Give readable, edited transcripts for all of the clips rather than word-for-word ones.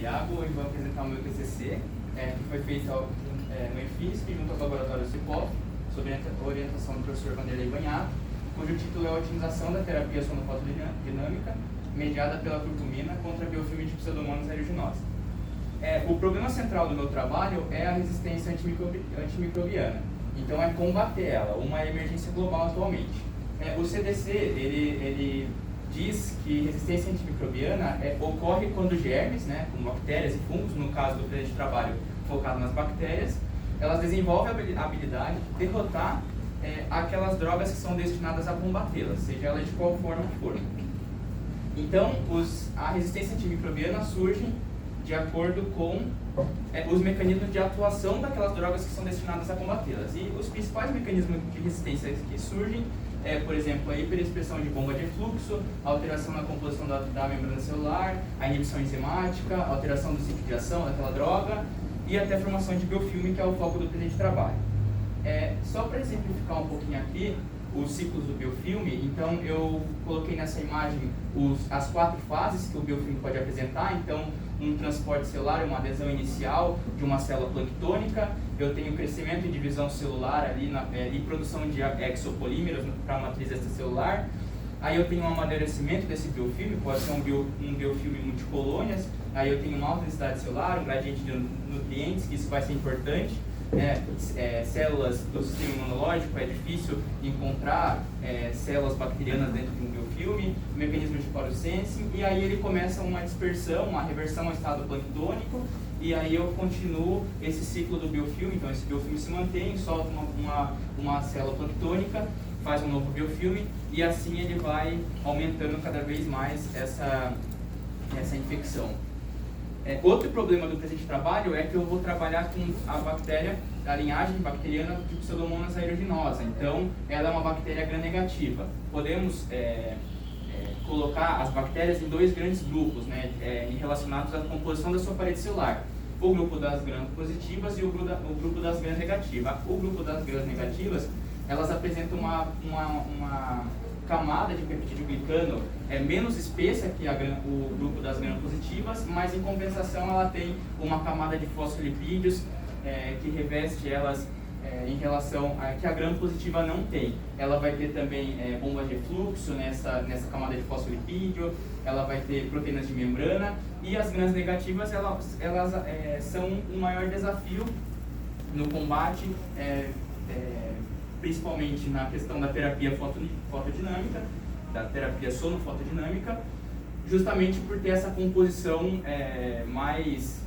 Iago e vou apresentar o meu TCC, que foi feito no EFISC, junto ao Laboratório Cipov, sob a orientação do professor Vanderlei Banhato, cujo título é a Otimização da Terapia Sonofotodinâmica mediada pela curcumina contra a biofilme de Pseudomonas aeruginosa. O problema central do meu trabalho é a resistência antimicrobiana, então é combater ela, uma emergência global atualmente. O CDC, ele diz que resistência antimicrobiana ocorre quando germes, como bactérias e fungos, no caso do presente trabalho focado nas bactérias, elas desenvolvem a habilidade de derrotar aquelas drogas que são destinadas a combatê-las, seja ela de qual forma for. Então, a resistência antimicrobiana surge de acordo com os mecanismos de atuação daquelas drogas que são destinadas a combatê-las. E os principais mecanismos de resistência que surgem por exemplo, a hiperexpressão de bomba de fluxo, a alteração na composição da membrana celular, a inibição enzimática, a alteração do ciclo de ação daquela droga e até a formação de biofilme, que é o foco do presente trabalho. Só para exemplificar um pouquinho aqui os ciclos do biofilme, então eu coloquei nessa imagem as 4 fases que o biofilme pode apresentar. Então, um transporte celular, uma adesão inicial de uma célula planctônica, eu tenho crescimento e divisão celular ali e produção de exopolímeros para a matriz extracelular. Aí eu tenho um amadurecimento desse biofilme, pode ser um biofilme multicolônias. Aí eu tenho uma alta densidade celular, um gradiente de nutrientes, que isso vai ser importante. Células do sistema imunológico, é difícil encontrar células bacterianas dentro de um biofilme, mecanismo de fluorescência, e aí ele começa uma dispersão, uma reversão ao estado planctônico, e aí eu continuo esse ciclo do biofilme. Então esse biofilme se mantém, solta uma célula planctônica, faz um novo biofilme, e assim ele vai aumentando cada vez mais essa infecção. Outro problema do presente trabalho é que eu vou trabalhar com a bactéria, a linhagem bacteriana de Pseudomonas aeruginosa. Então, ela é uma bactéria gram-negativa. Podemos colocar as bactérias em 2 grandes grupos, relacionados à composição da sua parede celular. O grupo das gram-positivas e o grupo das gram-negativas. O grupo das gram-negativas, elas apresentam uma camada de peptidoglicano menos espessa que o grupo das gram-positivas, mas em compensação ela tem uma camada de fosfolipídios que reveste elas em relação a que a gram-positiva não tem. Ela vai ter também bomba de fluxo nessa camada de fosfolipídio, ela vai ter proteínas de membrana, e as gram-negativas elas são um maior desafio no combate, principalmente na questão da terapia fotodinâmica, da terapia sonofotodinâmica, justamente por ter essa composição mais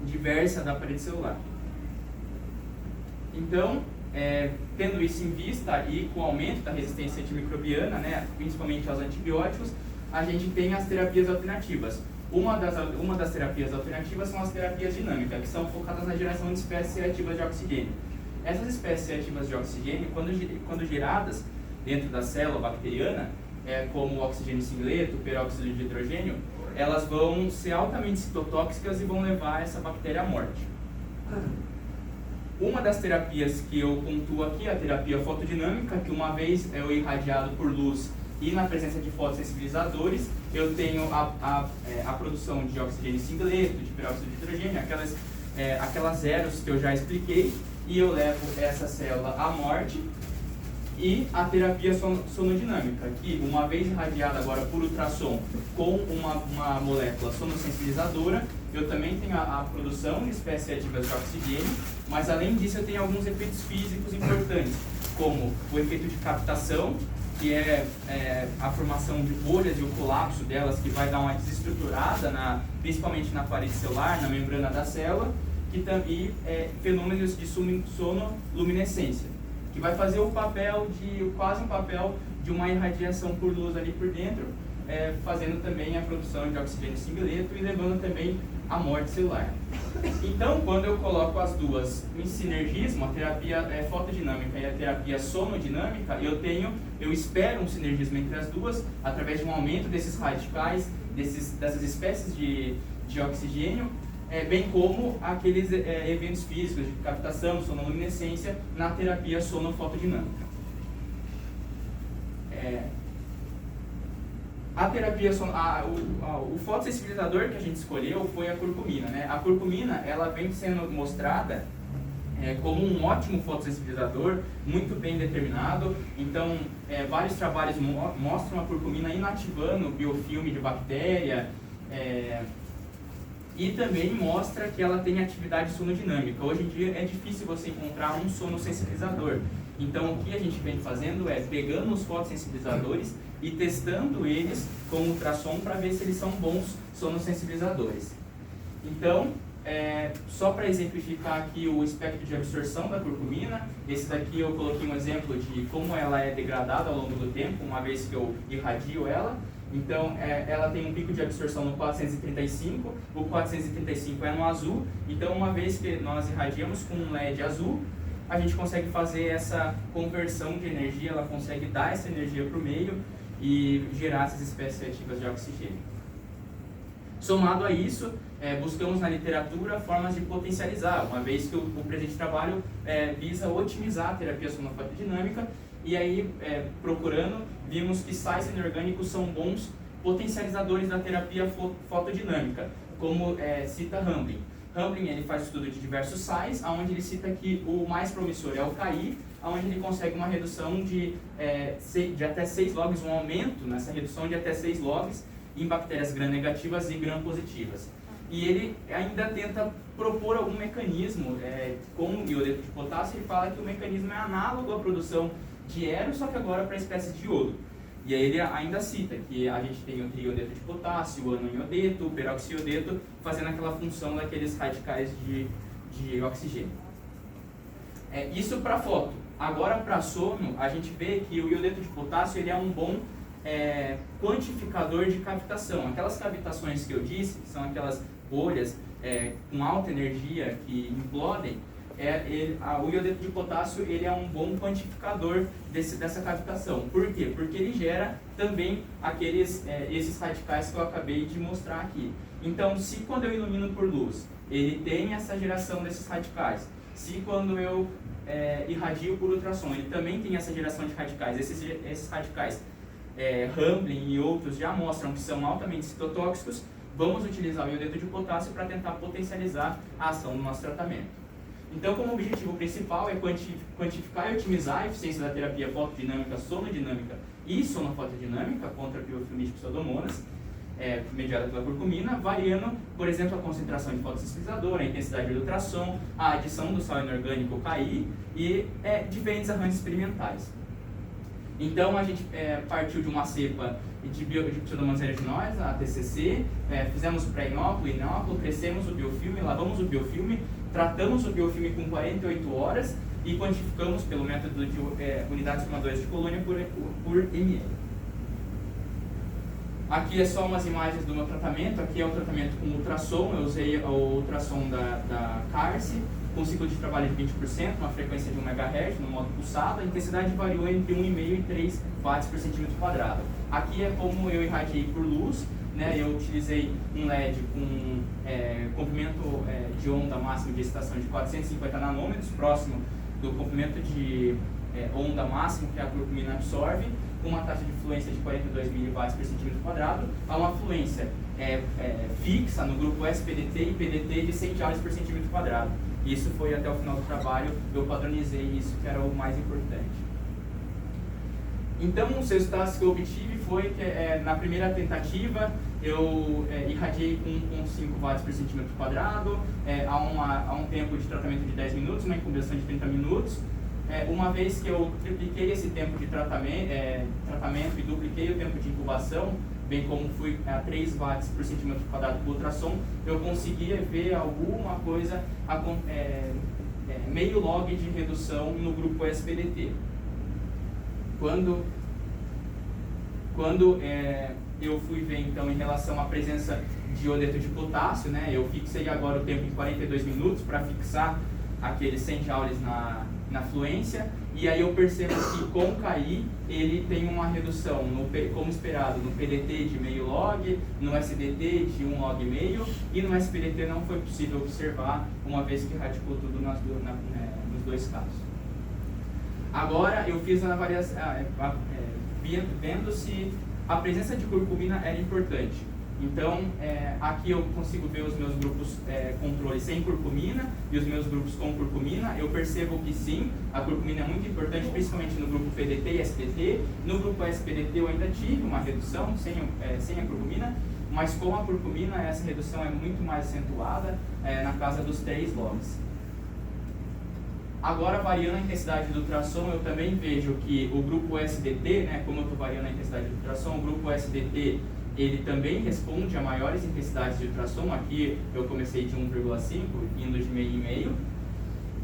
diversa da parede celular. Então, tendo isso em vista e com o aumento da resistência antimicrobiana, principalmente aos antibióticos, a gente tem as terapias alternativas. Uma das terapias alternativas são as terapias dinâmicas, que são focadas na geração de espécies seletivas de oxigênio. Essas espécies seletivas de oxigênio, quando geradas dentro da célula bacteriana, como o oxigênio singleto, o peróxido de hidrogênio, elas vão ser altamente citotóxicas e vão levar essa bactéria à morte. Uma das terapias que eu pontuo aqui é a terapia fotodinâmica, que uma vez irradiado por luz e na presença de fotossensibilizadores, eu tenho a produção de oxigênio singleto, de peróxido de hidrogênio, aquelas zeros que eu já expliquei, e eu levo essa célula à morte. E a terapia sonodinâmica, que uma vez irradiada agora por ultrassom com uma molécula sonossensibilizadora, eu também tenho a produção de espécies ativas de oxigênio, mas além disso eu tenho alguns efeitos físicos importantes, como o efeito de captação, que é a formação de bolhas e o colapso delas, que vai dar uma desestruturada, principalmente na parede celular, na membrana da célula, e fenômenos de sonoluminescência, que vai fazer quase um papel de uma irradiação por luz ali por dentro, fazendo também a produção de oxigênio singleto e levando também à morte celular. Então, quando eu coloco as duas em sinergismo, a terapia fotodinâmica e a terapia sonodinâmica, eu espero um sinergismo entre as duas, através de um aumento desses radicais, dessas espécies de oxigênio, bem como aqueles eventos físicos de captação, sonoluminescência na terapia sonofotodinâmica. A terapia, o fotossensibilizador que a gente escolheu foi a curcumina, né? A curcumina, ela vem sendo mostrada como um ótimo fotossensibilizador, muito bem determinado. Então, vários trabalhos mostram a curcumina inativando o biofilme de bactéria, e também mostra que ela tem atividade sonodinâmica. Hoje em dia é difícil você encontrar um sonossensibilizador. Então, o que a gente vem fazendo é pegando os fotossensibilizadores e testando eles com ultrassom para ver se eles são bons sonossensibilizadores. Então, só para exemplificar aqui o espectro de absorção da curcumina, esse daqui eu coloquei um exemplo de como ela é degradada ao longo do tempo, uma vez que eu irradio ela. Então, ela tem um pico de absorção no 435, o 435 é no azul, então uma vez que nós irradiamos com um LED azul, a gente consegue fazer essa conversão de energia, ela consegue dar essa energia para o meio e gerar essas espécies reativas de oxigênio. Somado a isso, buscamos na literatura formas de potencializar, uma vez que o presente trabalho visa otimizar a terapia sonofotodinâmica, e aí, procurando, vimos que sais inorgânicos são bons potencializadores da terapia fotodinâmica, como cita Hamblin. Hamblin ele faz estudo de diversos sais, onde ele cita que o mais promissor é o CAI, onde ele consegue uma redução de até 6 logs, um aumento nessa redução de até 6 logs em bactérias gram-negativas e gram-positivas. E ele ainda tenta propor algum mecanismo, com o iodeto de potássio, ele fala que o mecanismo é análogo à produção de ero, só que agora para a espécie de iodo. E aí ele ainda cita que a gente tem o triodeto de potássio, o anoiodeto, o peroxiodeto, fazendo aquela função daqueles radicais de oxigênio. Isso para foto. Agora para sono, a gente vê que o iodeto de potássio ele é um bom quantificador de cavitação. Aquelas cavitações que eu disse, que são aquelas bolhas com alta energia que implodem, o iodeto de potássio ele é um bom quantificador dessa cavitação. Por quê? Porque ele gera também esses radicais que eu acabei de mostrar aqui. Então, se quando eu ilumino por luz, ele tem essa geração desses radicais, se quando eu irradio por ultrassom, ele também tem essa geração de radicais, esses radicais Hamblin e outros já mostram que são altamente citotóxicos, vamos utilizar o iodeto de potássio para tentar potencializar a ação do nosso tratamento. Então, como objetivo principal é quantificar e otimizar a eficiência da terapia fotodinâmica, sonodinâmica e sonofotodinâmica contra biofilme de pseudomonas, mediada pela curcumina, variando, por exemplo, a concentração de fotossensibilizador, a intensidade de ultrassom, a adição do sal inorgânico KI e diferentes arranjos experimentais. Então, a gente partiu de uma cepa de pseudomonas aeruginosa, a TCC, fizemos pré-inóculo, inóculo, crescemos o biofilme, lavamos o biofilme, tratamos o biofilme com 48 horas e quantificamos pelo método de unidades formadoras de colônia por ml. Aqui é só umas imagens do meu tratamento. Aqui é o tratamento com ultrassom. Eu usei o ultrassom da Carse, com ciclo de trabalho de 20%, uma frequência de 1 MHz, no modo pulsado. A intensidade variou entre 1,5 e 3 watts por centímetro quadrado. Aqui é como eu irradiei por luz. Eu utilizei um LED com comprimento de onda máximo de excitação de 450 nanômetros, próximo do comprimento de onda máximo que a curcumina absorve, com uma taxa de fluência de 42 mW por centímetro quadrado, a uma fluência fixa no grupo SPDT e PDT de 100 joules por centímetro quadrado. Isso foi até o final do trabalho, eu padronizei isso, que era o mais importante. Então, os resultados que eu obtive foi que na primeira tentativa eu irradiei com 1,5 watts por centímetro quadrado, a um tempo de tratamento de 10 minutos, uma incubação de 30 minutos. Uma vez que eu tripliquei esse tempo de tratamento e dupliquei o tempo de incubação, bem como fui a 3 watts por centímetro quadrado por ultrassom, eu conseguia ver alguma coisa, meio log de redução no grupo SPDT. Quando eu fui ver então em relação à presença de iodeto de potássio, eu fixei agora o tempo em 42 minutos para fixar aqueles 100 joules na fluência, e aí eu percebo que com o KI ele tem uma redução, como esperado, no PDT de meio log, no SDT de 1 log e meio, e no SPDT não foi possível observar, uma vez que radicou tudo nos dois casos. Agora eu fiz a avaliação, vendo se a presença de curcumina era importante. Então, aqui eu consigo ver os meus grupos controle sem curcumina e os meus grupos com curcumina. Eu percebo que sim, a curcumina é muito importante, principalmente no grupo PDT e SPDT. No grupo SPDT eu ainda tive uma redução sem a curcumina, mas com a curcumina essa redução é muito mais acentuada, na casa dos 3 logs. Agora, variando a intensidade do ultrassom, eu também vejo que o grupo SDT, né, como eu estou variando a intensidade do ultrassom, o grupo SDT ele também responde a maiores intensidades de ultrassom. Aqui eu comecei de 1,5, indo de meio em meio,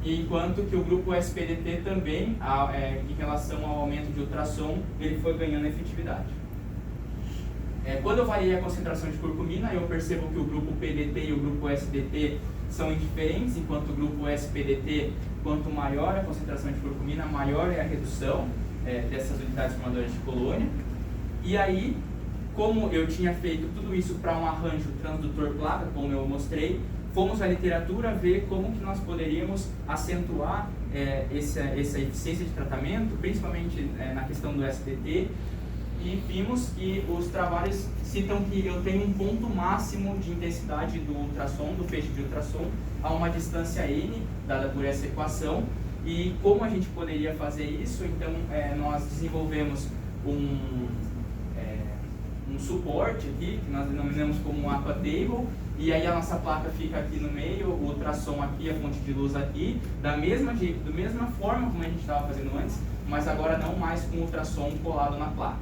enquanto que o grupo SPDT também, em relação ao aumento de ultrassom, ele foi ganhando efetividade. Quando eu variei a concentração de curcumina, eu percebo que o grupo PDT e o grupo SDT são indiferentes, enquanto o grupo SPDT, quanto maior a concentração de curcumina, maior é a redução dessas unidades formadoras de colônia. E aí, como eu tinha feito tudo isso para um arranjo transdutor-placa, como eu mostrei, fomos à literatura ver como que nós poderíamos acentuar essa eficiência de tratamento, principalmente na questão do SDT, e vimos que os trabalhos citam que eu tenho um ponto máximo de intensidade do ultrassom, do feixe de ultrassom, a uma distância n, dada por essa equação. E como a gente poderia fazer isso? Então, nós desenvolvemos um suporte aqui, que nós denominamos como um aqua table, e aí a nossa placa fica aqui no meio, o ultrassom aqui, a fonte de luz aqui, da mesma forma como a gente estava fazendo antes, mas agora não mais com o ultrassom colado na placa.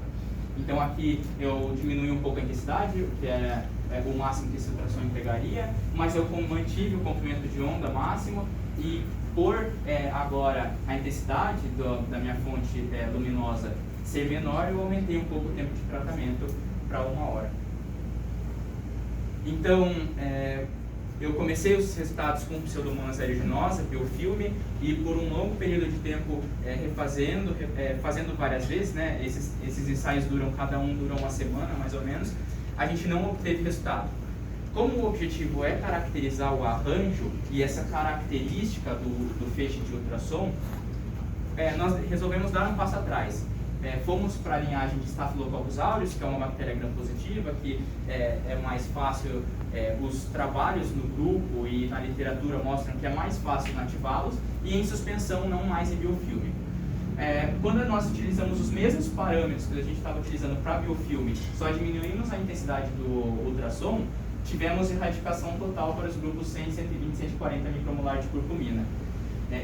Então aqui eu diminui um pouco a intensidade, que é o máximo que esse ultrassom entregaria, mas eu mantive o comprimento de onda máximo, e por agora a intensidade da minha fonte luminosa ser menor, eu aumentei um pouco o tempo de tratamento para 1 hora. Então, eu comecei os resultados com pseudomonas aeruginosa, biofilme, e por um longo período de tempo fazendo várias vezes, né? Esses ensaios cada um dura 1 semana, mais ou menos, a gente não obteve resultado. Como o objetivo é caracterizar o arranjo e essa característica do feixe de ultrassom, nós resolvemos dar um passo atrás. Fomos para a linhagem de Staphylococcus aureus, que é uma bactéria gram-positiva, que é mais fácil, os trabalhos no grupo e na literatura mostram que é mais fácil inativá-los, e em suspensão, não mais em biofilme. Quando nós utilizamos os mesmos parâmetros que a gente estava utilizando para biofilme, só diminuímos a intensidade do ultrassom, tivemos erradicação total para os grupos 100, 120 e 140 micromolar de curcumina.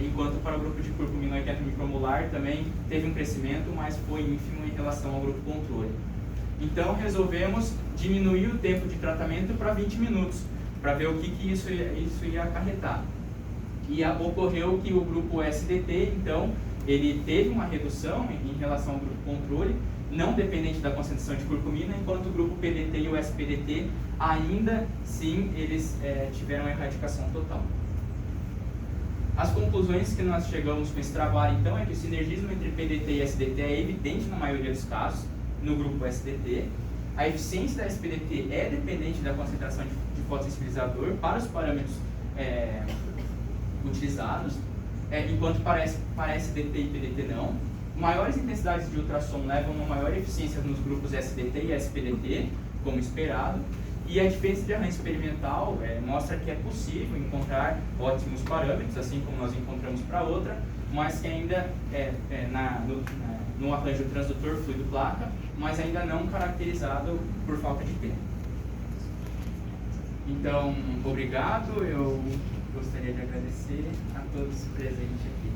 Enquanto para o grupo de curcumina 80 micromolar também teve um crescimento, mas foi ínfimo em relação ao grupo controle. Então resolvemos diminuir o tempo de tratamento para 20 minutos, para ver o que isso ia acarretar. E ocorreu que o grupo SDT, então, ele teve uma redução em relação ao grupo controle, não dependente da concentração de curcumina, enquanto o grupo PDT e o SPDT, ainda sim, eles tiveram erradicação total. As conclusões que nós chegamos com esse trabalho, então, é que o sinergismo entre PDT e SDT é evidente na maioria dos casos, no grupo SDT. A eficiência da SPDT é dependente da concentração de fotossensibilizador para os parâmetros utilizados, enquanto para SDT e PDT não. Maiores intensidades de ultrassom levam a uma maior eficiência nos grupos SDT e SPDT, como esperado. E a diferença de arranjo experimental mostra que é possível encontrar ótimos parâmetros, assim como nós encontramos para outra, mas que ainda no arranjo transdutor fluido-placa, mas ainda não caracterizado por falta de tempo. Então, obrigado, eu gostaria de agradecer a todos presentes aqui.